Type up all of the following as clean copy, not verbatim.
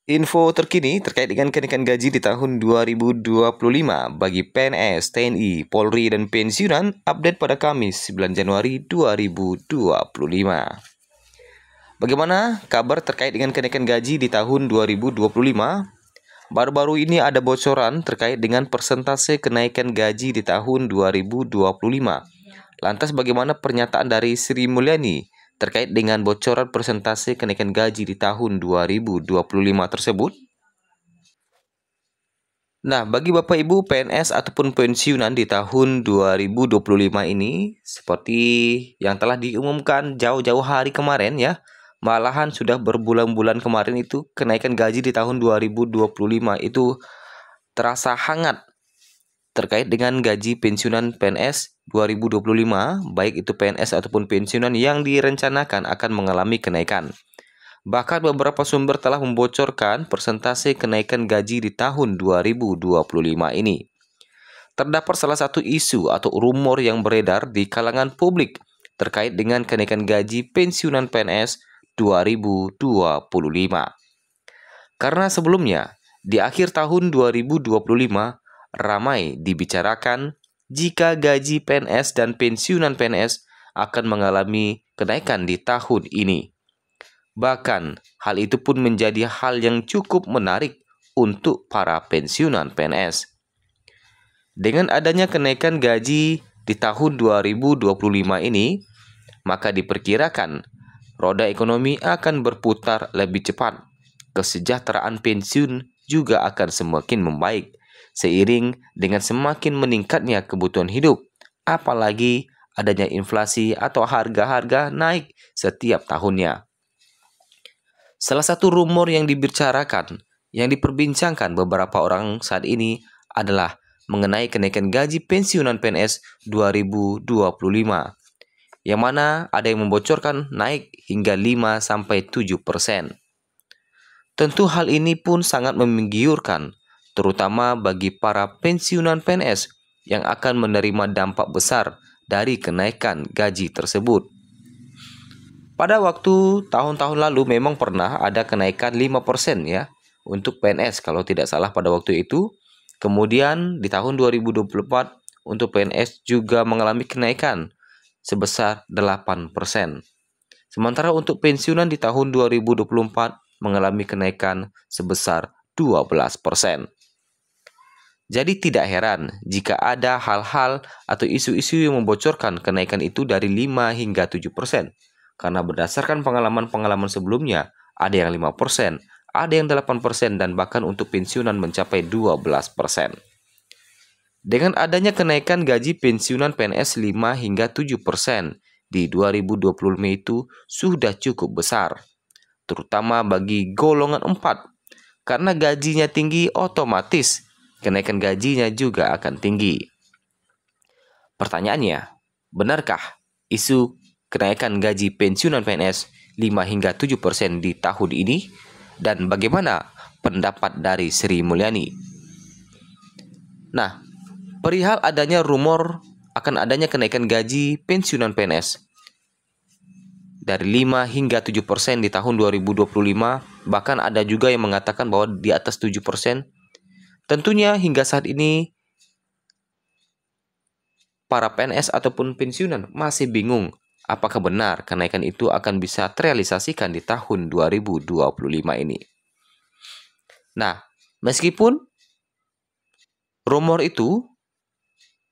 Info terkini terkait dengan kenaikan gaji di tahun 2025 bagi PNS, TNI, Polri, dan pensiunan update pada Kamis 9 Januari 2025. Bagaimana kabar terkait dengan kenaikan gaji di tahun 2025? Baru-baru ini ada bocoran terkait dengan persentase kenaikan gaji di tahun 2025. Lantas bagaimana pernyataan dari Sri Mulyani terkait dengan bocoran persentase kenaikan gaji di tahun 2025 tersebut? Nah, bagi Bapak Ibu PNS ataupun pensiunan di tahun 2025 ini, seperti yang telah diumumkan jauh-jauh hari kemarin ya, malahan sudah berbulan-bulan kemarin itu kenaikan gaji di tahun 2025 itu terasa hangat terkait dengan gaji pensiunan PNS 2025, baik itu PNS ataupun pensiunan yang direncanakan akan mengalami kenaikan. Bahkan beberapa sumber telah membocorkan persentase kenaikan gaji di tahun 2025 ini. Terdapat salah satu isu atau rumor yang beredar di kalangan publik terkait dengan kenaikan gaji pensiunan PNS 2025. Karena sebelumnya, di akhir tahun 2025, ramai dibicarakan jika gaji PNS dan pensiunan PNS akan mengalami kenaikan di tahun ini. Bahkan, hal itu pun menjadi hal yang cukup menarik untuk para pensiunan PNS. Dengan adanya kenaikan gaji di tahun 2025 ini, maka diperkirakan roda ekonomi akan berputar lebih cepat. Kesejahteraan pensiun juga akan semakin membaik seiring dengan semakin meningkatnya kebutuhan hidup, apalagi adanya inflasi atau harga-harga naik setiap tahunnya. Salah satu rumor yang dibicarakan, yang diperbincangkan beberapa orang saat ini adalah mengenai kenaikan gaji pensiunan PNS 2025, yang mana ada yang membocorkan naik hingga 5-7%. Tentu hal ini pun sangat menggiurkan, terutama bagi para pensiunan PNS yang akan menerima dampak besar dari kenaikan gaji tersebut. Pada waktu tahun-tahun lalu memang pernah ada kenaikan 5% ya untuk PNS kalau tidak salah pada waktu itu. Kemudian di tahun 2024 untuk PNS juga mengalami kenaikan sebesar 8%. Sementara untuk pensiunan di tahun 2024 mengalami kenaikan sebesar 12%. Jadi tidak heran jika ada hal-hal atau isu-isu yang membocorkan kenaikan itu dari 5 hingga 7%. Karena berdasarkan pengalaman-pengalaman sebelumnya, ada yang 5%, ada yang 8%, dan bahkan untuk pensiunan mencapai 12%. Dengan adanya kenaikan gaji pensiunan PNS 5 hingga 7% di 2025 itu sudah cukup besar, terutama bagi golongan 4. Karena gajinya tinggi, otomatis kenaikan gajinya juga akan tinggi. Pertanyaannya, benarkah isu kenaikan gaji pensiunan PNS 5 hingga 7% di tahun ini? Dan bagaimana pendapat dari Sri Mulyani? Nah, perihal adanya rumor akan adanya kenaikan gaji pensiunan PNS dari 5 hingga 7% di tahun 2025, bahkan ada juga yang mengatakan bahwa di atas 7%. Tentunya hingga saat ini para PNS ataupun pensiunan masih bingung apakah benar kenaikan itu akan bisa terrealisasikan di tahun 2025 ini. Nah, meskipun rumor itu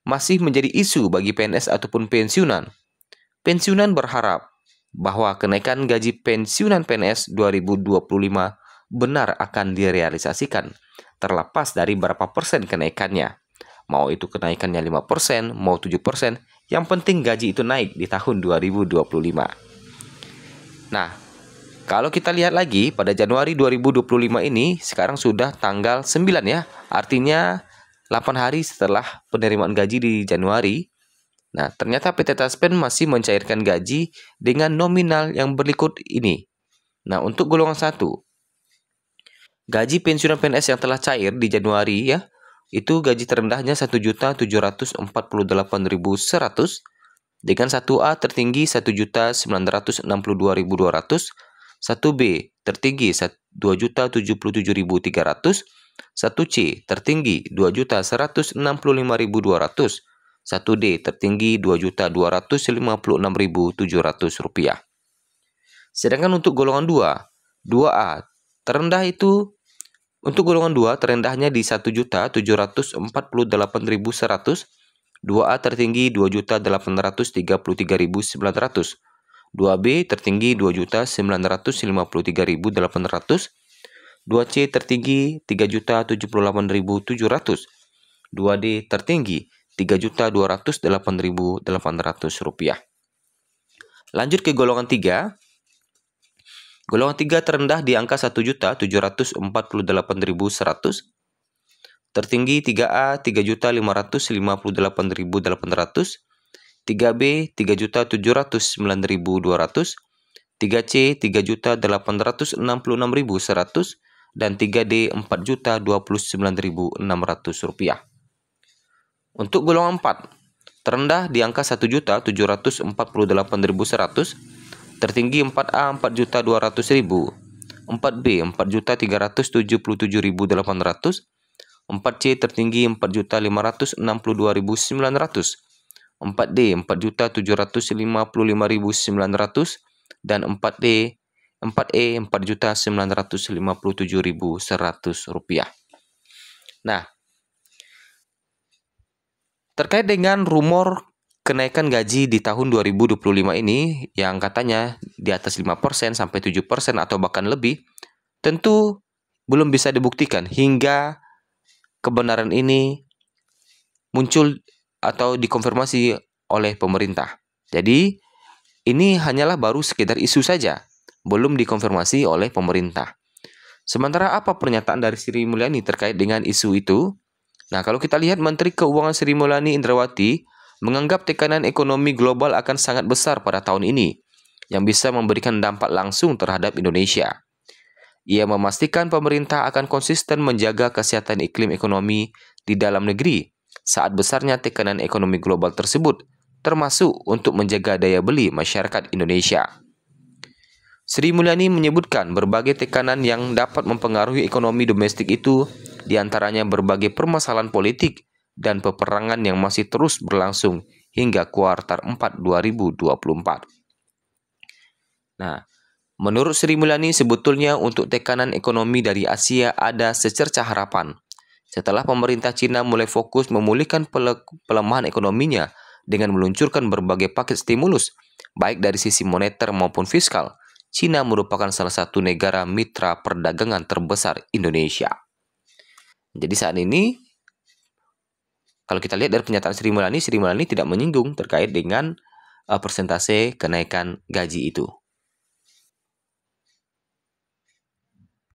masih menjadi isu bagi PNS ataupun pensiunan berharap bahwa kenaikan gaji pensiunan PNS 2025 benar akan direalisasikan, terlepas dari berapa persen kenaikannya. Mau itu kenaikannya 5%, mau 7%, yang penting gaji itu naik di tahun 2025. Nah, kalau kita lihat lagi pada Januari 2025 ini, sekarang sudah tanggal 9 ya, artinya 8 hari setelah penerimaan gaji di Januari. Nah, ternyata PT Taspen masih mencairkan gaji dengan nominal yang berikut ini. Nah, untuk golongan 1, gaji pensiunan PNS yang telah cair di Januari ya, itu gaji terendahnya 1.748.100, dengan 1A tertinggi 1.962.200, 1B tertinggi 2.077.300, 1C tertinggi 2.165.200, 1D tertinggi 2.256.700 rupiah. Sedangkan untuk golongan 2A terendah itu untuk golongan 2 terendahnya di 1.748.100, 2A tertinggi 2.833.900, 2B tertinggi 2.953.800, 2C tertinggi 3.078.700, 2D tertinggi 3.208.800 rupiah. Lanjut ke golongan 3. Golongan 3 terendah di angka 1.748.100, tertinggi 3A 3.558.800, 3B 3.709.200, 3C 3.866.100, dan 3D 4.029.600 rupiah. Untuk golongan 4 terendah di angka 1.748.100, tertinggi 4A 4.200.000, 4B 4.377.800, 4C tertinggi 4.562.900, 4D 4.755.900, dan 4E 4.957.100 rupiah. Nah, terkait dengan rumor kenaikan gaji di tahun 2025 ini yang katanya di atas 5% sampai 7% atau bahkan lebih, tentu belum bisa dibuktikan hingga kebenaran ini muncul atau dikonfirmasi oleh pemerintah. Jadi, ini hanyalah baru sekedar isu saja, belum dikonfirmasi oleh pemerintah. Sementara apa pernyataan dari Sri Mulyani terkait dengan isu itu? Nah, kalau kita lihat Menteri Keuangan Sri Mulyani Indrawati menganggap tekanan ekonomi global akan sangat besar pada tahun ini, yang bisa memberikan dampak langsung terhadap Indonesia. Ia memastikan pemerintah akan konsisten menjaga kesehatan iklim ekonomi di dalam negeri saat besarnya tekanan ekonomi global tersebut, termasuk untuk menjaga daya beli masyarakat Indonesia. Sri Mulyani menyebutkan berbagai tekanan yang dapat mempengaruhi ekonomi domestik itu, diantaranya berbagai permasalahan politik dan peperangan yang masih terus berlangsung hingga kuartal 4 2024. Nah, menurut Sri Mulyani, sebetulnya untuk tekanan ekonomi dari Asia ada secercah harapan. Setelah pemerintah Cina mulai fokus memulihkan pelemahan ekonominya dengan meluncurkan berbagai paket stimulus, baik dari sisi moneter maupun fiskal, Cina merupakan salah satu negara mitra perdagangan terbesar Indonesia. Jadi saat ini, kalau kita lihat dari pernyataan Sri Mulyani tidak menyinggung terkait dengan persentase kenaikan gaji itu.